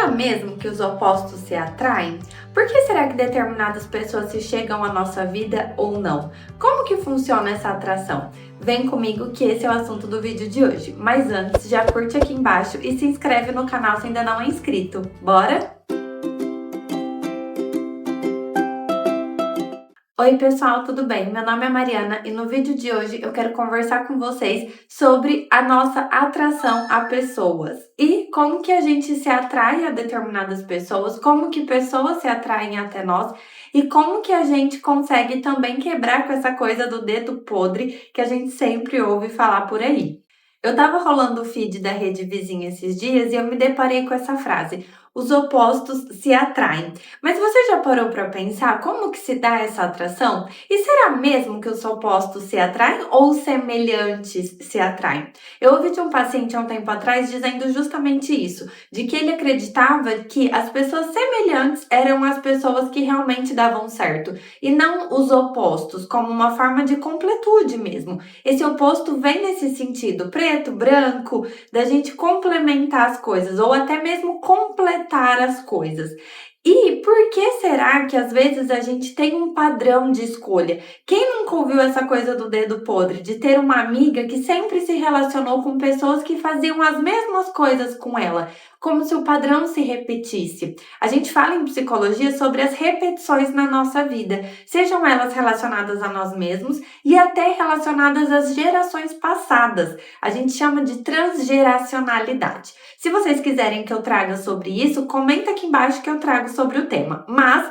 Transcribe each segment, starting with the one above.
Será mesmo que os opostos se atraem? Por que será que determinadas pessoas se chegam à nossa vida ou não? Como que funciona essa atração? Vem comigo que esse é o assunto do vídeo de hoje. Mas antes, já curte aqui embaixo e se inscreve no canal se ainda não é inscrito. Bora? Oi pessoal, tudo bem? Meu nome é Mariana e no vídeo de hoje eu quero conversar com vocês sobre a nossa atração a pessoas e como que a gente se atrai a determinadas pessoas, como que pessoas se atraem até nós e como que a gente consegue também quebrar com essa coisa do dedo podre que a gente sempre ouve falar por aí. Eu tava rolando o feed da Rede Vizinha esses dias e eu me deparei com essa frase: os opostos se atraem. Mas você já parou para pensar como que se dá essa atração? E será mesmo que os opostos se atraem ou semelhantes se atraem? Eu ouvi de um paciente há um tempo atrás dizendo justamente isso, de que ele acreditava que as pessoas semelhantes eram as pessoas que realmente davam certo, e não os opostos, como uma forma de completude mesmo. Esse oposto vem nesse sentido, preto, branco, da gente complementar as coisas, ou até mesmo completar as coisas. E por que será que às vezes a gente tem um padrão de escolha? Quem nunca ouviu essa coisa do dedo podre, de ter uma amiga que sempre se relacionou com pessoas que faziam as mesmas coisas com ela, como se o padrão se repetisse? A gente fala em psicologia sobre as repetições na nossa vida, sejam elas relacionadas a nós mesmos e até relacionadas às gerações passadas. A gente chama de transgeracionalidade. Se vocês quiserem que eu traga sobre isso, comenta aqui embaixo que eu trago sobre o tema. Mas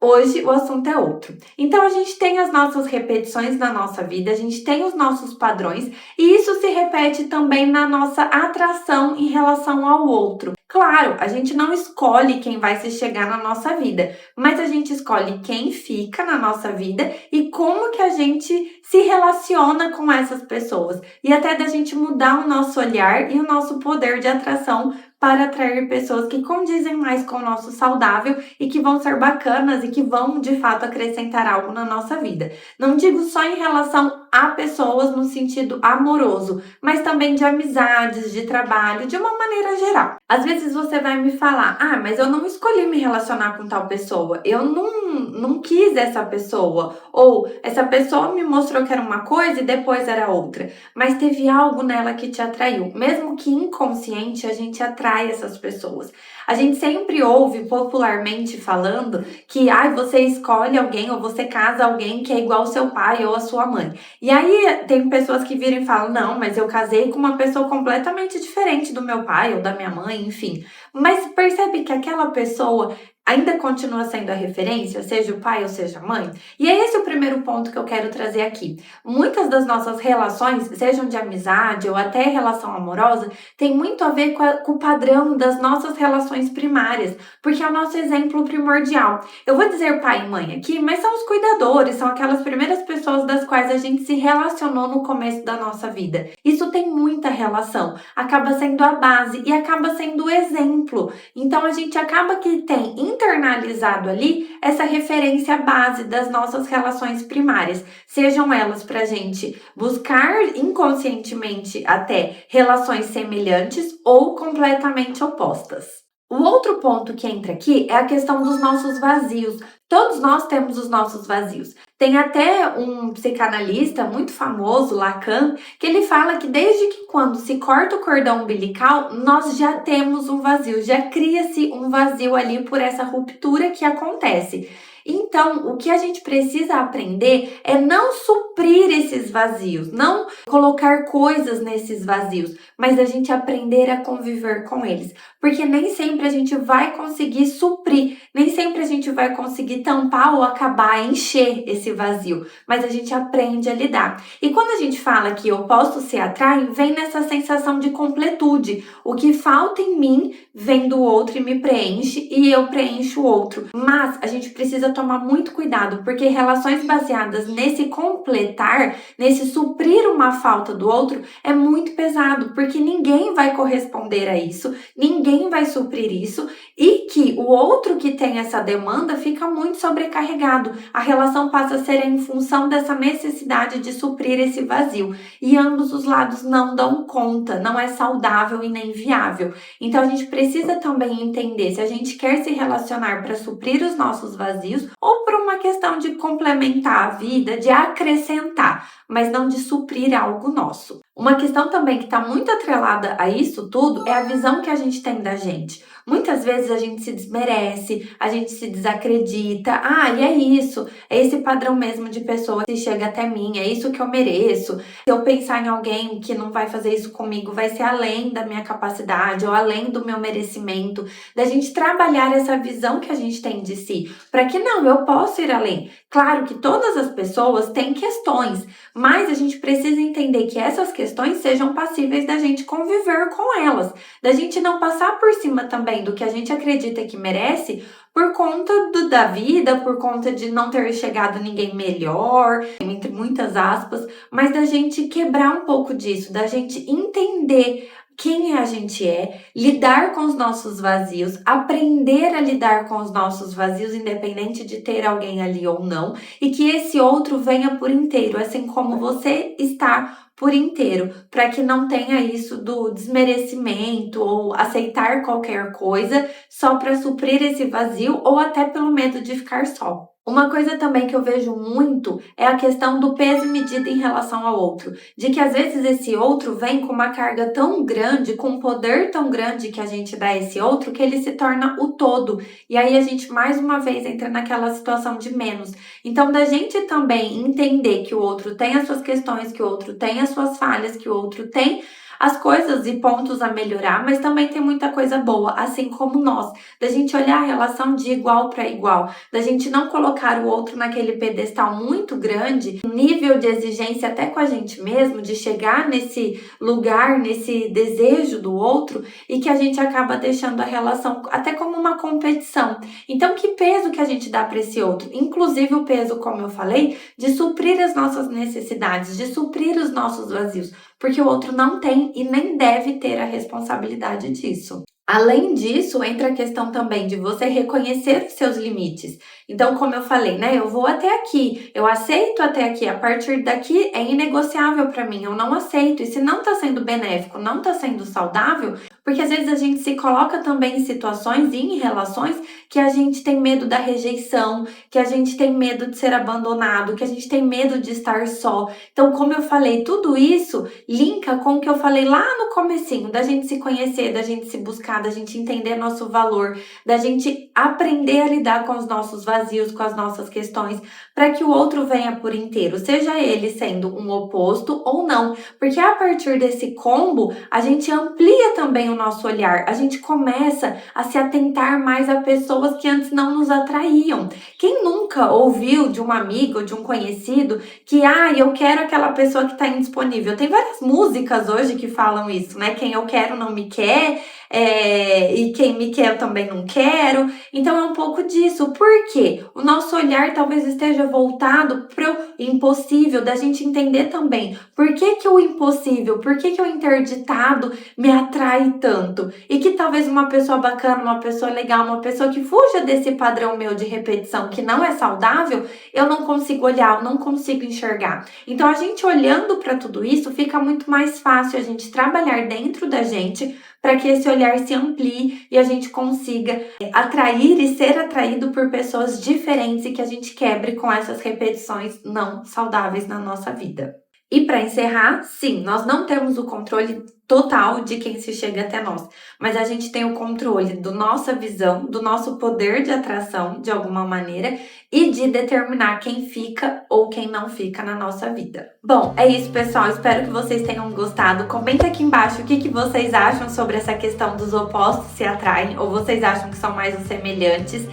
hoje o assunto é outro. Então a gente tem as nossas repetições na nossa vida, a gente tem os nossos padrões e isso se repete também na nossa atração em relação ao outro. Claro, a gente não escolhe quem vai se chegar na nossa vida, mas a gente escolhe quem fica na nossa vida e como que a gente se relaciona com essas pessoas. E até da gente mudar o nosso olhar e o nosso poder de atração para atrair pessoas que condizem mais com o nosso saudável e que vão ser bacanas e que vão, de fato, acrescentar algo na nossa vida. Não digo só em relação a pessoas no sentido amoroso, mas também de amizades, de trabalho, de uma maneira geral. Às vezes você vai me falar: ah, mas eu não escolhi me relacionar com tal pessoa, eu não quis essa pessoa, ou essa pessoa me mostrou que era uma coisa e depois era outra, mas teve algo nela que te atraiu. Mesmo que inconsciente, a gente atrai essas pessoas. A gente sempre ouve popularmente falando que você escolhe alguém ou você casa alguém que é igual ao seu pai ou a sua mãe. E aí tem pessoas que viram e falam: não, mas eu casei com uma pessoa completamente diferente do meu pai ou da minha mãe, enfim. Mas percebe que aquela pessoa ainda continua sendo a referência, seja o pai ou seja a mãe? E é esse o primeiro ponto que eu quero trazer aqui. Muitas das nossas relações, sejam de amizade ou até relação amorosa, tem muito a ver com o padrão das nossas relações primárias, porque é o nosso exemplo primordial. Eu vou dizer pai e mãe aqui, mas são os cuidadores, são aquelas primeiras pessoas das quais a gente se relacionou no começo da nossa vida. Isso tem muita relação, acaba sendo a base e acaba sendo o exemplo. Então a gente acaba que tem internalizado ali essa referência base das nossas relações primárias, sejam elas pra gente buscar inconscientemente até relações semelhantes ou completamente opostas. O outro ponto que entra aqui é a questão dos nossos vazios. Todos nós temos os nossos vazios. Tem até um psicanalista muito famoso, Lacan, que ele fala que desde que quando se corta o cordão umbilical, nós já temos um vazio, já cria-se um vazio ali por essa ruptura que acontece. Então, o que a gente precisa aprender é não suprir esses vazios, não colocar coisas nesses vazios, mas a gente aprender a conviver com eles. Porque nem sempre a gente vai conseguir suprir, nem sempre a gente vai conseguir tampar ou acabar, encher esse vazio, mas a gente aprende a lidar. E quando a gente fala que opostos se atraem, vem nessa sensação de completude. O que falta em mim vem do outro e me preenche, e eu preencho o outro. Mas a gente precisa tomar muito cuidado, porque relações baseadas nesse completar, nesse suprir uma falta do outro, é muito pesado, porque ninguém vai corresponder a isso, ninguém vai suprir isso, e que o outro que tem essa demanda fica muito sobrecarregado. A relação passa a ser em função dessa necessidade de suprir esse vazio, e ambos os lados não dão conta, não é saudável e nem viável. Então a gente precisa também entender se a gente quer se relacionar para suprir os nossos vazios ou por uma questão de complementar a vida, de acrescentar, mas não de suprir algo nosso. Uma questão também que está muito atrelada a isso tudo é a visão que a gente tem da gente. Muitas vezes a gente se desmerece, a gente se desacredita. Ah, e é isso, é esse padrão mesmo de pessoa que chega até mim, é isso que eu mereço. Se eu pensar em alguém que não vai fazer isso comigo, vai ser além da minha capacidade ou além do meu merecimento. Da gente trabalhar essa visão que a gente tem de si, para que não, eu posso ir além. Claro que todas as pessoas têm questões, mas a gente precisa entender que essas questões sejam passíveis da gente conviver com elas, da gente não passar por cima também do que a gente acredita que merece por conta da vida, por conta de não ter chegado ninguém melhor, entre muitas aspas, mas da gente quebrar um pouco disso, da gente entender quem a gente é, lidar com os nossos vazios, aprender a lidar com os nossos vazios, independente de ter alguém ali ou não, e que esse outro venha por inteiro, assim como você está por inteiro, para que não tenha isso do desmerecimento ou aceitar qualquer coisa só para suprir esse vazio ou até pelo medo de ficar só. Uma coisa também que eu vejo muito é a questão do peso e medida em relação ao outro. De que às vezes esse outro vem com uma carga tão grande, com um poder tão grande que a gente dá a esse outro, que ele se torna o todo. E aí a gente mais uma vez entra naquela situação de menos. Então, da gente também entender que o outro tem as suas questões, que o outro tem as suas falhas, que o outro tem as coisas e pontos a melhorar, mas também tem muita coisa boa, assim como nós. Da gente olhar a relação de igual para igual, da gente não colocar o outro naquele pedestal muito grande, nível de exigência até com a gente mesmo, de chegar nesse lugar, nesse desejo do outro, e que a gente acaba deixando a relação até como uma competição. Então, que peso que a gente dá para esse outro? Inclusive o peso, como eu falei, de suprir as nossas necessidades, de suprir os nossos vazios, porque o outro não tem e nem deve ter a responsabilidade disso. Além disso, entra a questão também de você reconhecer os seus limites. Então, como eu falei, né? Eu vou até aqui, eu aceito até aqui, a partir daqui é inegociável para mim, eu não aceito. E se não tá sendo benéfico, não tá sendo saudável, porque às vezes a gente se coloca também em situações e em relações que a gente tem medo da rejeição, que a gente tem medo de ser abandonado, que a gente tem medo de estar só. Então, como eu falei, tudo isso linka com o que eu falei lá no comecinho, da gente se conhecer, da gente se buscar, da gente entender nosso valor, da gente aprender a lidar com os nossos vazios, com as nossas questões, para que o outro venha por inteiro, seja ele sendo um oposto ou não, porque a partir desse combo, a gente amplia também o nosso olhar, a gente começa a se atentar mais a pessoas que antes não nos atraíam. Quem nunca ouviu de um amigo, de um conhecido, que eu quero aquela pessoa que está indisponível? Tem várias músicas hoje que falam isso, né? Quem eu quero não me quer, e quem me quer eu também não quero. Então é um pouco disso. Por quê? O nosso olhar talvez esteja voltado para o impossível, da gente entender também por que o impossível, por que o interditado me atrai tanto. E que talvez uma pessoa bacana, uma pessoa legal, uma pessoa que fuja desse padrão meu de repetição que não é saudável, eu não consigo olhar, eu não consigo enxergar. Então a gente olhando para tudo isso, fica muito mais fácil a gente trabalhar dentro da gente para que esse olhar se amplie e a gente consiga atrair e ser atraído por pessoas diferentes e que a gente quebre com essas repetições não saudáveis na nossa vida. E para encerrar, sim, nós não temos o controle total de quem se chega até nós, mas a gente tem o controle da nossa visão, do nosso poder de atração, de alguma maneira, e de determinar quem fica ou quem não fica na nossa vida. Bom, é isso, pessoal. Espero que vocês tenham gostado. Comenta aqui embaixo o que vocês acham sobre essa questão dos opostos se atraem, ou vocês acham que são mais os semelhantes.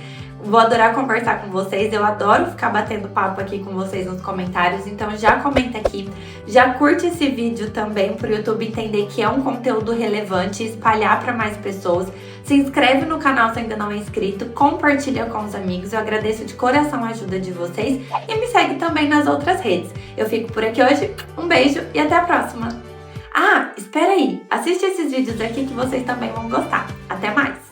Vou adorar conversar com vocês, eu adoro ficar batendo papo aqui com vocês nos comentários, então já comenta aqui, já curte esse vídeo também para o YouTube entender que é um conteúdo relevante e espalhar para mais pessoas. Se inscreve no canal se ainda não é inscrito, compartilha com os amigos, eu agradeço de coração a ajuda de vocês e me segue também nas outras redes. Eu fico por aqui hoje, um beijo e até a próxima! Ah, espera aí, assiste esses vídeos aqui que vocês também vão gostar. Até mais!